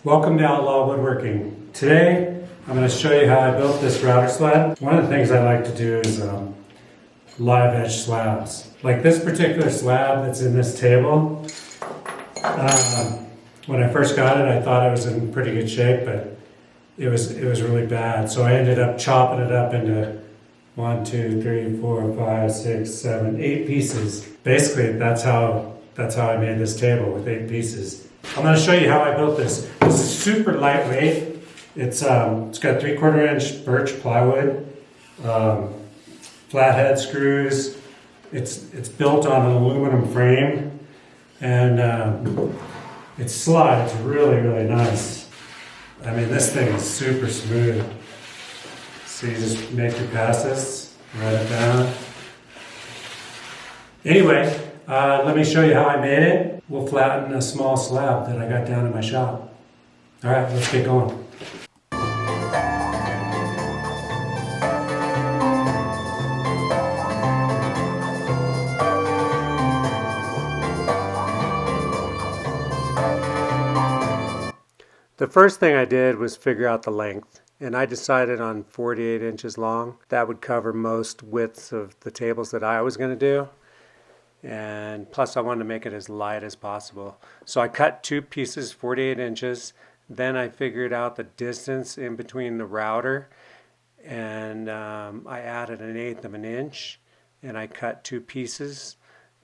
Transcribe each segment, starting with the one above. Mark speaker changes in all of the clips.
Speaker 1: Welcome to Outlaw Woodworking. Today I'm going to show you how I built this router sled. One of the things I like to do is live edge slabs. Like this particular slab that's in this table, when I first got it I thought it was in pretty good shape, but it was really bad. So I ended up chopping it up into 1, 2, 3, 4, 5, 6, 7, 8 pieces. Basically that's how I made this table, with 8 pieces. I'm going to show you how I built this. This is super lightweight. It's got 3/4 inch birch plywood, flathead screws. It's built on an aluminum frame, and it slides really nice. I mean, this thing is super smooth. So you just make your passes, write it down. Anyway, let me show you how I made it. We'll flatten a small slab that I got down in my shop. All right, let's get going. The first thing I did was figure out the length, and I decided on 48 inches long. That would cover most widths of the tables that I was going to do. And plus I wanted to make it as light as possible. So I cut 2 pieces 48 inches. Then I figured out the distance in between the router, and I added 1/8 of an inch, and I cut 2 pieces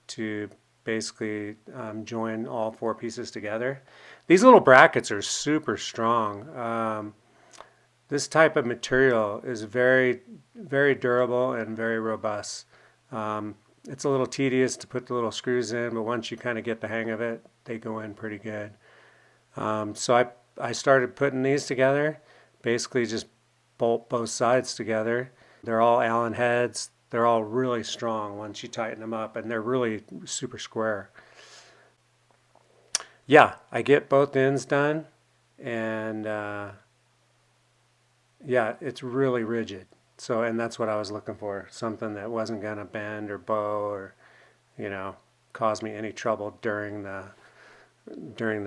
Speaker 1: to basically join all 4 pieces together. These little brackets are super strong. This type of material is very durable and very robust. It's a little tedious to put the little screws in, but once you kind of get the hang of it, they go in pretty good. So I started putting these together, basically just bolt both sides together. They're all Allen heads. They're all really strong once you tighten them up, and they're really super square. Yeah, I get both ends done, and yeah, it's really rigid. So, and that's what I was looking for, something that wasn't going to bend or bow or, cause me any trouble during the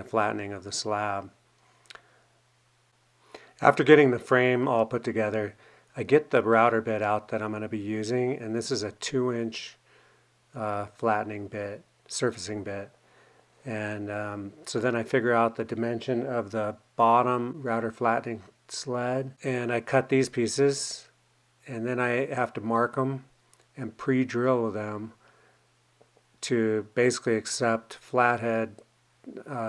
Speaker 1: flattening of the slab. After getting the frame all put together, I get the router bit out that I'm going to be using, and this is a 2-inch flattening bit, surfacing bit. And so then I figure out the dimension of the bottom router flattening sled, and I cut these pieces. And then I have to mark them and pre-drill them to basically accept flathead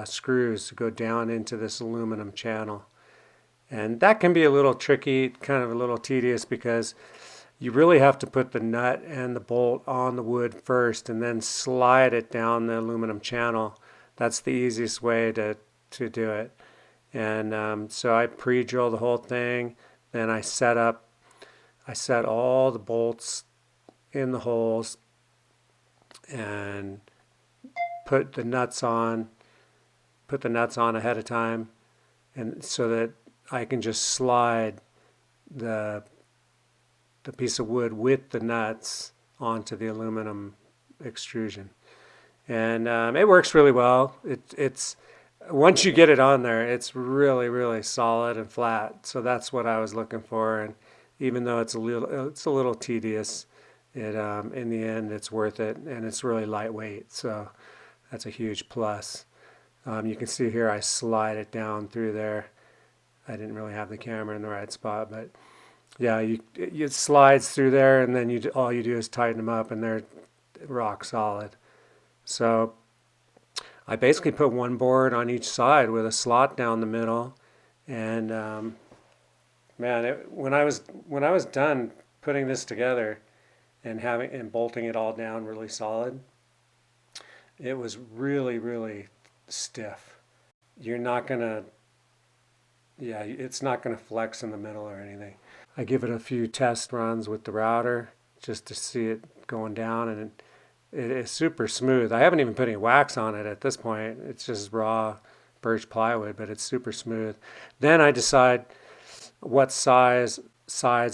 Speaker 1: screws to go down into this aluminum channel. And that can be a little tricky, kind of a little tedious, because you really have to put the nut and the bolt on the wood first and then slide it down the aluminum channel. That's the easiest way to do it. And so I pre-drill the whole thing, then I set all the bolts in the holes and put the nuts on ahead of time, and so that I can just slide the piece of wood with the nuts onto the aluminum extrusion. And it works really well. It's once you get it on there, it's really solid and flat. So that's what I was looking for. And even though it's a little tedious, in the end it's worth it, and it's really lightweight, so that's a huge plus. You can see here I slide it down through there. I didn't really have the camera in the right spot, but yeah, it slides through there, and then all you do is tighten them up, and they're rock solid. So I basically put one board on each side with a slot down the middle, and man, when I was done putting this together and bolting it all down really solid, it was really stiff. It's not gonna flex in the middle or anything. I give it a few test runs with the router just to see it going down, and it is super smooth. I haven't even put any wax on it at this point. It's just raw birch plywood, but it's super smooth. Then I decide what sides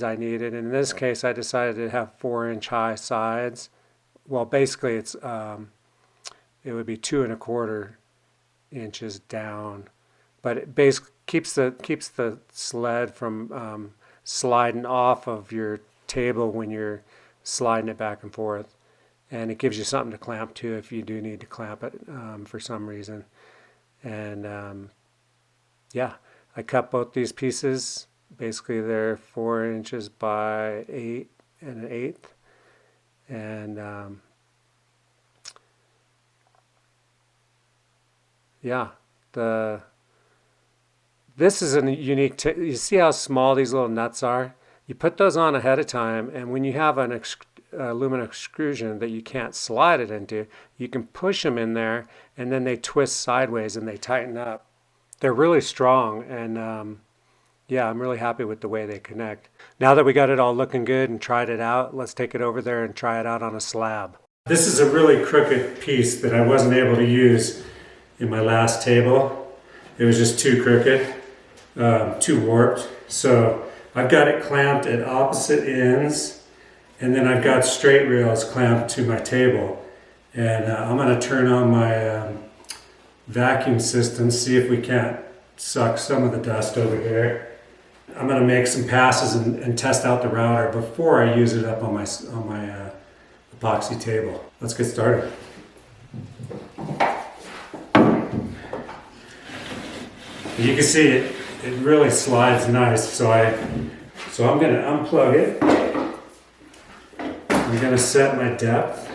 Speaker 1: I needed. In this case, I decided to have 4-inch high sides. Well, basically, it would be 2 1/4 inches down but it basically keeps the sled from sliding off of your table when you're sliding it back and forth, and it gives you something to clamp to if you do need to clamp it for some reason. And yeah, I cut both these pieces. Basically, they're 4 inches by 8 1/8, and yeah, this is a unique. You see how small these little nuts are? You put those on ahead of time, and when you have an aluminum extrusion that you can't slide it into, you can push them in there, and then they twist sideways and they tighten up. They're really strong, and yeah, I'm really happy with the way they connect. Now that we got it all looking good and tried it out, let's take it over there and try it out on a slab. This is a really crooked piece that I wasn't able to use in my last table. It was just too crooked, too warped. So I've got it clamped at opposite ends, and then I've got straight rails clamped to my table. And I'm going to turn on my vacuum system, see if we can't suck some of the dust over here. I'm going to make some passes and test out the router before I use it up on my epoxy table. Let's get started. You can see it really slides nice, so I'm going to unplug it. I'm going to set my depth,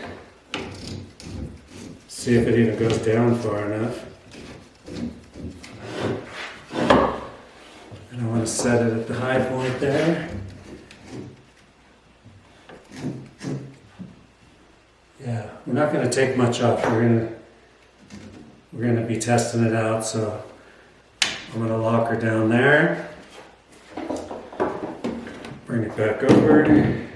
Speaker 1: see if it even goes down far enough. And I want to set it at the high point there. Yeah, we're not going to take much off. We're going to be testing it out, so I'm going to lock her down there. Bring it back over.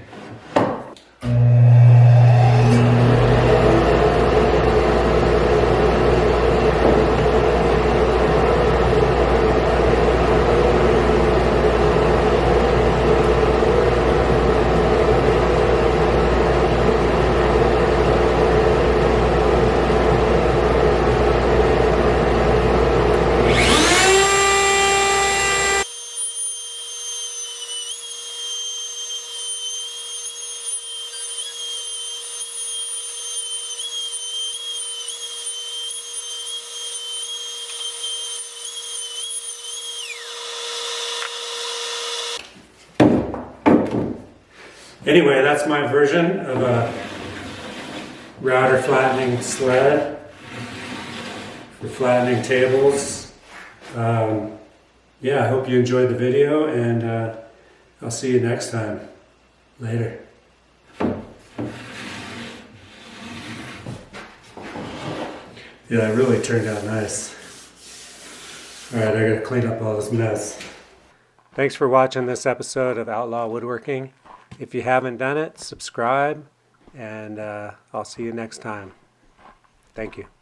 Speaker 1: Anyway, that's my version of a router flattening sled for flattening tables. Yeah, I hope you enjoyed the video, and I'll see you next time. Later. Yeah, it really turned out nice. Alright, I gotta clean up all this mess. Thanks for watching this episode of Outlaw Woodworking. If you haven't done it, subscribe, and I'll see you next time. Thank you.